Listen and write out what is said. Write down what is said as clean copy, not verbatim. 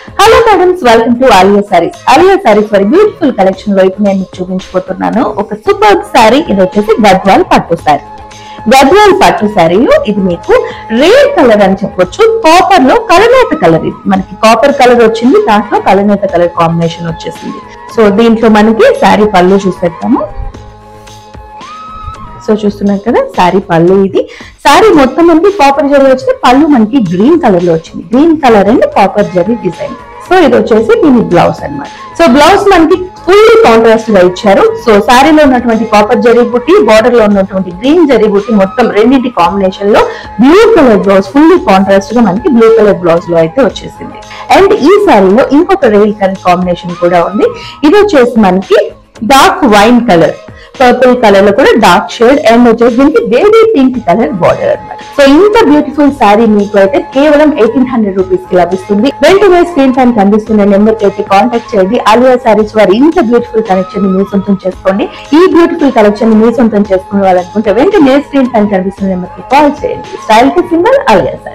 Hello madams, welcome to Alia saris. Alia saris వారి beautiful collection లో ఇప్పుడు నేను మీకు చూపించబోతున్నాను ఒక సూపర్ సారీ. ఇది వచ్చేసి గద్వాల్ పట్టు సారీ. గద్వాల్ పట్టు సారీలో ఇది మీకు రేర్ కలర్ అని చెప్పొచ్చు. కాపర్ లో కలనేత కలర్. ఇది మనకి కాపర్ కలర్ వచ్చింది, దాంట్లో కలనేత కలర్ కాంబినేషన్ వచ్చేసింది. సో దీంట్లో మనకి సారీ పళ్ళు చూసేద్దాము. సో చూస్తున్నారు కదా సారీ పళ్ళు. ఇది సారీ మొత్తం మనకి కాపర్ జరీ వచ్చింది, పళ్ళు మనకి గ్రీన్ కలర్ లో వచ్చింది. Green colour and copper zari design. So ఇది వచ్చేసి దీని బ్లౌజ్ అన్నమాట. సో బ్లౌజ్ మనకి ఫుల్లీ కాంట్రాస్ట్ గా ఇచ్చారు. సో సారీలో ఉన్నటువంటి కాపర్ జరీ బుట్టి, బార్డర్ లో ఉన్నటువంటి గ్రీన్ జరీ బుట్టి మొత్తం రెండింటి కాంబినేషన్ లో blue colour blouse, fully contrast గా మనకి బ్లూ కలర్ బ్లౌజ్ లో అయితే వచ్చేసింది. అండ్ ఈ సారీలో ఇంకొక రేల్ కలర్ కాంబినేషన్ కూడా ఉంది. ఇది వచ్చేసి మనకి dark wine colour, purple colour లో కూడా డార్క్ షేడ్, అండ్ వచ్చేసి దీనికి బేబీ పింక్ కలర్ బార్డర్ అన్నమాట. సో ఇంత బ్యూటిఫుల్ సారీ మీకు అయితే కేవలం 1800 రూపీస్ కి లభిస్తుంది. వెంటనే స్క్రీన్ పైన కనిపిస్తున్న నెంబర్ కి అయితే కాంటాక్ట్ చేయండి. ఆలియా సారీస్ వారి ఇంత బ్యూటిఫుల్ కలెక్షన్ ని మీ సొంతం చేసుకోండి. ఈ బ్యూటిఫుల్ కలెక్షన్ ని మీ సొంతం చేసుకోవాలనుకుంటే వెంటనే స్క్రీన్ పైన కనిపిస్తున్న నెంబర్ కి కాల్ చేయండి. స్టైల్ కి సింబల్ ఆలియా సారీ.